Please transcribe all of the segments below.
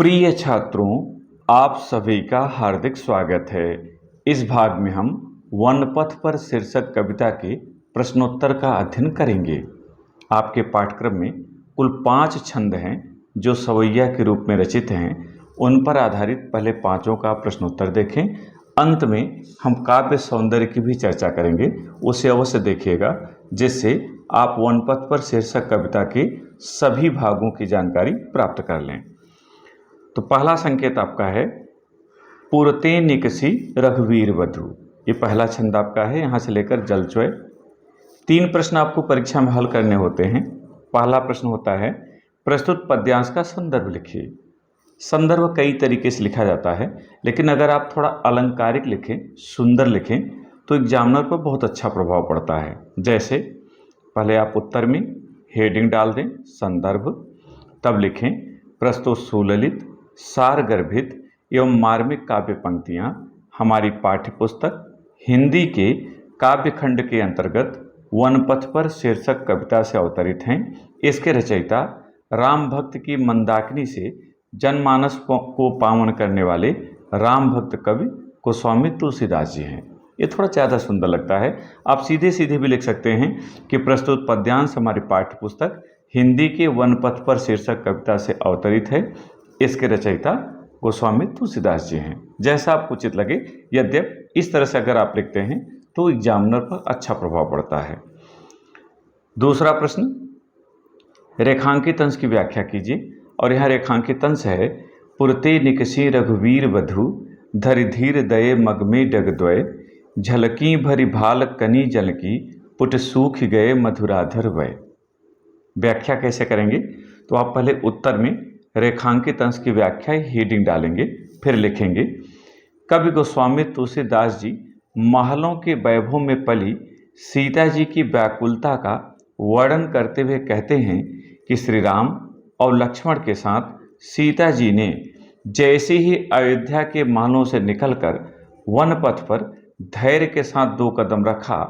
प्रिय छात्रों, आप सभी का हार्दिक स्वागत है। इस भाग में हम वनपथ पर शीर्षक कविता के प्रश्नोत्तर का अध्ययन करेंगे। आपके पाठ्यक्रम में कुल 5 छंद हैं जो सवैया के रूप में रचित हैं। उन पर आधारित पहले 5 का प्रश्नोत्तर देखें। अंत में हम काव्य सौंदर्य की भी चर्चा करेंगे, उसे अवश्य देखिएगा, जिससे आप वनपथ पर शीर्षक कविता के सभी भागों की जानकारी प्राप्त कर लें। तो पहला संकेत आपका है पुरते निकसी रघुवीर वधु। ये पहला छंद आपका है, यहाँ से लेकर जलचोय। 3 प्रश्न आपको परीक्षा में हल करने होते हैं। पहला प्रश्न होता है प्रस्तुत पद्यांश का संदर्भ लिखिए। संदर्भ कई तरीके से लिखा जाता है, लेकिन अगर आप थोड़ा अलंकारिक लिखें, सुंदर लिखें, तो एग्जामिनर पर बहुत अच्छा प्रभाव पड़ता है। जैसे पहले आप उत्तर में हेडिंग डाल दें संदर्भ, तब लिखें प्रस्तुत सुललित सार गर्भित एवं मार्मिक काव्य पंक्तियाँ हमारी पाठ्य पुस्तक हिंदी के काव्य खंड के अंतर्गत वनपथ पर शीर्षक कविता से अवतरित हैं। इसके रचयिता राम भक्त की मंदाकिनी से जनमानस को पावन करने वाले राम भक्त कवि गोस्वामी तुलसीदास जी हैं। ये थोड़ा ज़्यादा सुंदर लगता है। आप सीधे सीधे भी लिख सकते हैं कि प्रस्तुत पद्यांश हमारी पाठ्य पुस्तक हिंदी के वनपथ पर शीर्षक कविता से अवतरित है। इसके रचयिता गोस्वामी तुलसीदास जी हैं। जैसा आपको उचित लगे, यद्यप इस तरह से अगर आप लिखते हैं तो एग्जामिनर पर अच्छा प्रभाव पड़ता है। दूसरा प्रश्न, रेखांकित अंश की व्याख्या कीजिए। और यहाँ रेखांकित अंश है पुरते निकसी रघुवीर वधु धरि धीर दये मग में डगद्वय झलकी भरी भाल कनी जल की पुट सूख गए मधुराधर वय। व्याख्या कैसे करेंगे? तो आप पहले उत्तर में रेखांकित अंश की व्याख्या हेडिंग डालेंगे, फिर लिखेंगे कवि गोस्वामी तुलसीदास जी महलों के वैभव में पली सीता जी की व्याकुलता का वर्णन करते हुए कहते हैं कि श्री राम और लक्ष्मण के साथ सीता जी ने जैसे ही अयोध्या के महलों से निकलकर वनपथ पर धैर्य के साथ 2 कदम रखा,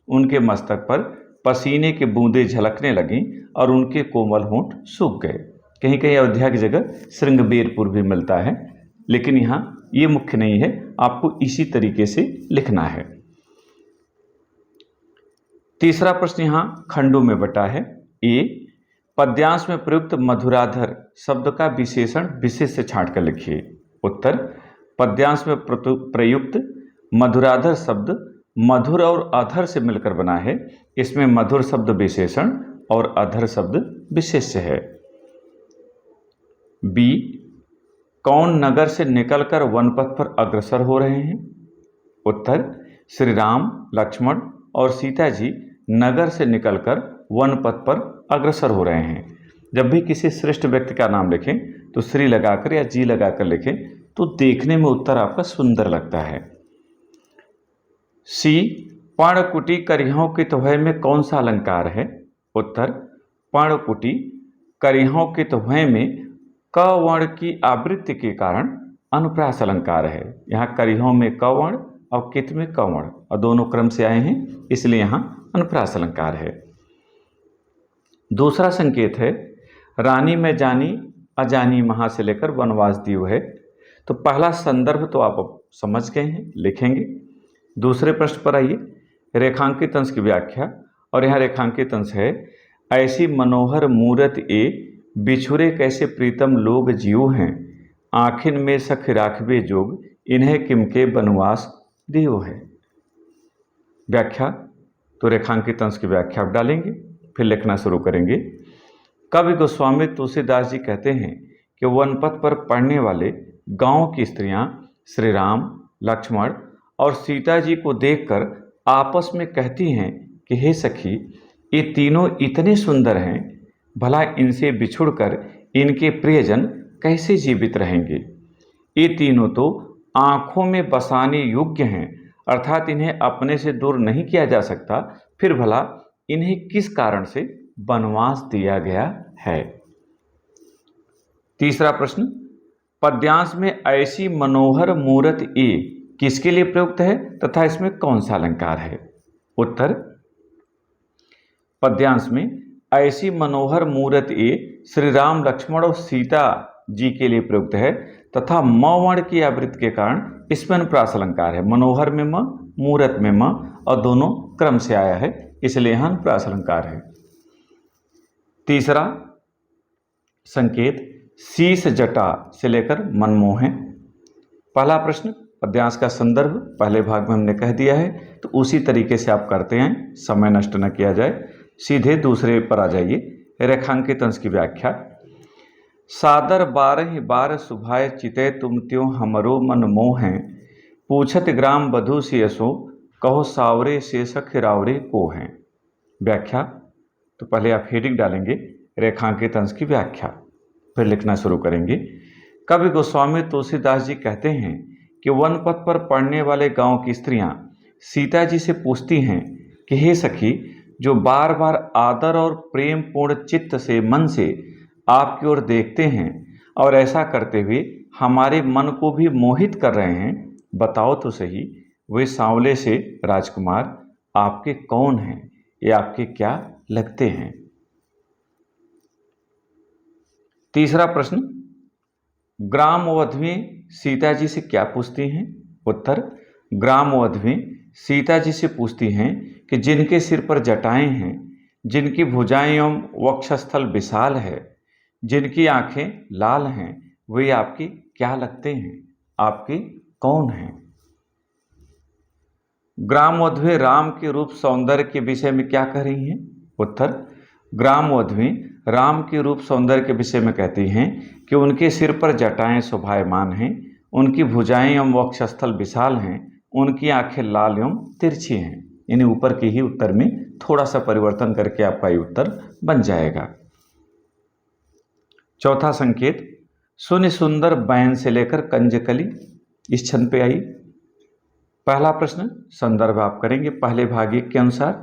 उनके मस्तक पर पसीने की बूंदें झलकने लगीं और उनके कोमल होंठ सूख गए। कहीं कहीं अयोध्या की जगह श्रृंगबेरपुर भी मिलता है, लेकिन यहाँ ये मुख्य नहीं है, आपको इसी तरीके से लिखना है। तीसरा प्रश्न यहाँ खंडों में बटा है। ए, पद्यांश में प्रयुक्त मधुराधर शब्द का विशेषण विशेष से छांट कर लिखिए। उत्तर, पद्यांश में प्रयुक्त मधुराधर शब्द मधुर और अधर से मिलकर बना है। इसमें मधुर शब्द विशेषण और अधर शब्द विशेष्य है। बी, कौन नगर से निकलकर वनपथ पर अग्रसर हो रहे हैं? उत्तर, श्री राम, लक्ष्मण और सीता जी नगर से निकलकर वनपथ पर अग्रसर हो रहे हैं। जब भी किसी श्रेष्ठ व्यक्ति का नाम लिखें तो श्री लगाकर या जी लगाकर लिखें, तो देखने में उत्तर आपका सुंदर लगता है। सी, पर्णकुटी करिहाओं के तोहय में कौन सा अलंकार है? उत्तर, पर्णकुटी करिहाओं के तोहय में क वर्ण की आवृत्ति के कारण अनुप्रास अलंकार है। यहाँ करिहाओं में क वर्ण और कित में क वर्ण, और दोनों क्रम से आए हैं, इसलिए यहाँ अनुप्रास अलंकार है। दूसरा संकेत है रानी में जानी अजानी महा से लेकर वनवास दीव है। तो पहला संदर्भ तो आप समझ गए हैं, लिखेंगे। दूसरे प्रश्न पर आइए, रेखांकित अंश की व्याख्या। और यहाँ रेखांकित अंश है ऐसी मनोहर मूरत ए बिछुरे कैसे प्रीतम लोग जीव हैं आखिन में सख राखबे जोग इन्हें किमके बनवास दियो है। व्याख्या, तो रेखांकित अंश की व्याख्या आप डालेंगे, फिर लिखना शुरू करेंगे। कवि गोस्वामी तुलसीदास जी कहते हैं कि वनपथ पर पढ़ने वाले गांव की स्त्रियां श्री राम, लक्ष्मण और सीता जी को देखकर आपस में कहती हैं कि हे सखी, ये तीनों इतने सुंदर हैं, भला इनसे बिछुड़कर इनके प्रियजन कैसे जीवित रहेंगे। ये तीनों तो आँखों में बसाने योग्य हैं, अर्थात इन्हें अपने से दूर नहीं किया जा सकता, फिर भला इन्हें किस कारण से वनवास दिया गया है। तीसरा प्रश्न, पद्यांश में ऐसी मनोहर मूरत ए किसके लिए प्रयुक्त है तथा इसमें कौन सा अलंकार है? उत्तर, पद्यांश में ऐसी मनोहर मूरत ए श्री राम, लक्ष्मण और सीता जी के लिए प्रयुक्त है तथा म वर्ण की आवृत्ति के कारण इसमें अनुप्रास अलंकार है। मनोहर में म, मूरत में म और दोनों क्रम से आया है, इसलिए यहां अनुप्रास अलंकार है। तीसरा संकेत शीश जटा से लेकर मनमोह है। पहला प्रश्न पद्यांश का संदर्भ पहले भाग में हमने कह दिया है, तो उसी तरीके से आप करते हैं, समय नष्ट न किया जाए, सीधे दूसरे पर आ जाइए। रेखांकित अंश की व्याख्या। सादर 12 बार सुभाय चिते तुम त्यों हमरो मन मोह, पूछत ग्राम बधु सियसो कहो सावरे से सख रावरे को हैं। व्याख्या। तो पहले आप हेडिंग डालेंगे रेखांकित अंश की व्याख्या, फिर लिखना शुरू करेंगे। कवि गोस्वामी तुलसीदास जी कहते हैं कि वन पथ पर पड़ने वाले गांव की स्त्रियां सीता जी से पूछती हैं कि हे सखी, जो बार बार आदर और प्रेम पूर्ण चित्त से मन से आपकी ओर देखते हैं और ऐसा करते हुए हमारे मन को भी मोहित कर रहे हैं, बताओ तो सही वे सांवले से राजकुमार आपके कौन हैं, ये आपके क्या लगते हैं। तीसरा प्रश्न ग्रामवधवें सीता जी से क्या पूछती हैं। उत्तर ग्रामवधवें सीता जी से पूछती हैं कि जिनके सिर पर जटाएं हैं, जिनकी भुजाएं एवं वक्षस्थल विशाल है, जिनकी आंखें लाल हैं, वे आपके क्या लगते हैं, आपके कौन हैं। ग्रामवधवें राम के रूप सौंदर्य के विषय में क्या कह रही हैं। उत्तर ग्रामवधवें राम के रूप सौंदर्य के विषय में कहती हैं कि उनके सिर पर जटाएं शोभायमान हैं, उनकी भुजाएं एवं वक्षस्थल विशाल हैं, उनकी आंखें लाल एवं तिरछी हैं। यानी ऊपर के ही उत्तर में थोड़ा सा परिवर्तन करके आपका ये उत्तर बन जाएगा। चौथा संकेत सुनि सुंदर बैन से लेकर कंजकली, इस छंद पे आई। पहला प्रश्न संदर्भ आप करेंगे पहले भाग के अनुसार।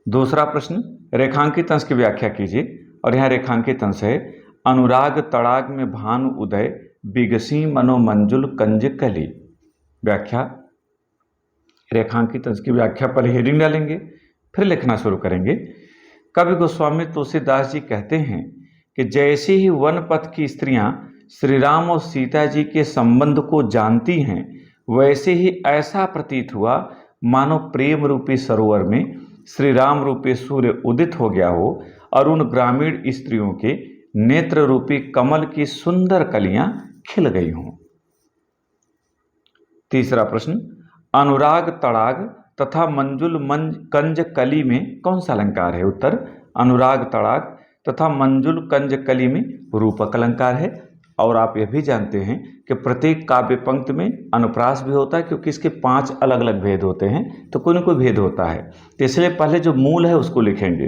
दूसरा प्रश्न रेखांकित अंश की व्याख्या कीजिए, और यहाँ रेखांकित अंश है अनुराग तड़ाग में भानु उदय बिगसी मनोमंजुल कंज कली। व्याख्या। रेखांकित अंश की व्याख्या पर हेडिंग डालेंगे, फिर लिखना शुरू करेंगे। कवि गोस्वामी तुलसीदास जी कहते हैं कि जैसे ही वन पथ की स्त्रियां श्री राम और सीता जी के संबंध को जानती हैं, वैसे ही ऐसा प्रतीत हुआ मानो प्रेम रूपी सरोवर में श्री राम रूपी सूर्य उदित हो गया हो और उन ग्रामीण स्त्रियों के नेत्र रूपी कमल की सुंदर कलियां खिल गई हों। तीसरा प्रश्न अनुराग तड़ाग तथा मंजुल कंज कली में कौन सा अलंकार है। उत्तर अनुराग तड़ाग तथा मंजुल कंज कली में रूपक अलंकार है। और आप यह भी जानते हैं कि प्रत्येक काव्य पंक्ति में अनुप्रास भी होता है, क्योंकि इसके 5 अलग अलग भेद होते हैं, तो कोई न कोई भेद होता है। तो इसलिए पहले जो मूल है उसको लिखेंगे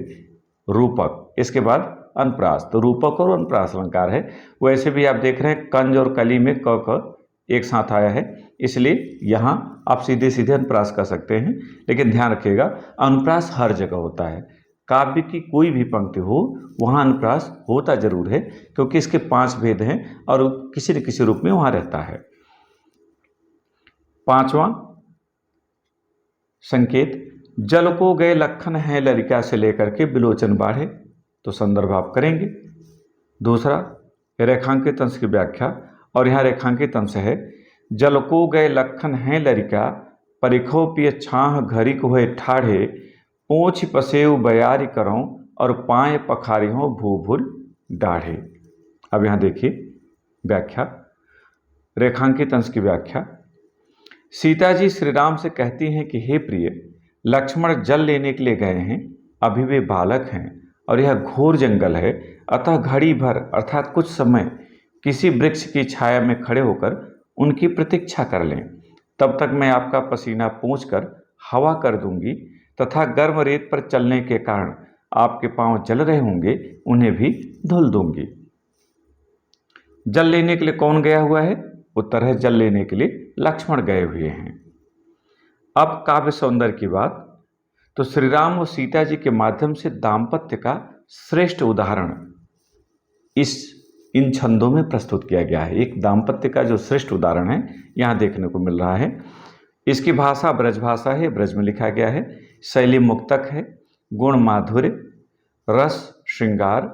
रूपक, इसके बाद अनुप्रास, तो रूपक और अनुप्रास अलंकार है। वैसे भी आप देख रहे हैं कंज और कली में क एक साथ आया है, इसलिए यहाँ आप सीधे सीधे अनुप्रास कर सकते हैं। लेकिन ध्यान रखिएगा अनुप्रास हर जगह होता है, काव्य की कोई भी पंक्ति हो वहाँ अनुप्रास होता जरूर है, क्योंकि इसके 5 भेद हैं और किसी न किसी रूप में वहाँ रहता है। पांचवा संकेत जल को गए लखन है लरिका से लेकर के बिलोचन बाढ़े, तो संदर्भ आप करेंगे। दूसरा रेखांकित अंश की व्याख्या, और यहाँ रेखांकित अंश है जल को गए लखन है लरिका परिखो पिय छाह घरी को हुए ठाढ़े पूछ पसेव बयारी करों और पाए पखारी हो भूभुर डाढ़े। अब यहाँ देखिए व्याख्या। रेखांकित अंश की व्याख्या। सीता जी श्री राम से कहती हैं कि हे प्रिय, लक्ष्मण जल लेने के लिए गए हैं, अभी वे बालक हैं और यह घोर जंगल है, अतः घड़ी भर अर्थात कुछ समय किसी वृक्ष की छाया में खड़े होकर उनकी प्रतीक्षा कर लें। तब तक मैं आपका पसीना पोंछकर हवा कर दूंगी तथा गर्म रेत पर चलने के कारण आपके पांव जल रहे होंगे, उन्हें भी धुल दूंगी। जल लेने के लिए कौन गया हुआ है। उत्तर है जल लेने के लिए लक्ष्मण गए हुए हैं। अब काव्य सौंदर्य की बात, तो श्री राम और सीता जी के माध्यम से दाम्पत्य का श्रेष्ठ उदाहरण इन छंदों में प्रस्तुत किया गया है। एक दाम्पत्य का जो श्रेष्ठ उदाहरण है यहाँ देखने को मिल रहा है। इसकी भाषा ब्रज भाषा है, ब्रज में लिखा गया है। शैली मुक्तक है, गुण माधुर्य, रस श्रृंगार,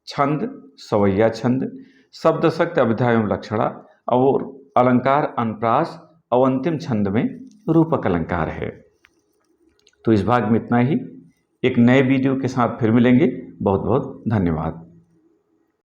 छंद सवैया छंद, शब्द शक्ति अभिधा एवं लक्षणा और अलंकार अनुप्रास और अंतिम छंद में रूपक अलंकार है। तो इस भाग में इतना ही। एक नए वीडियो के साथ फिर मिलेंगे। बहुत बहुत धन्यवाद।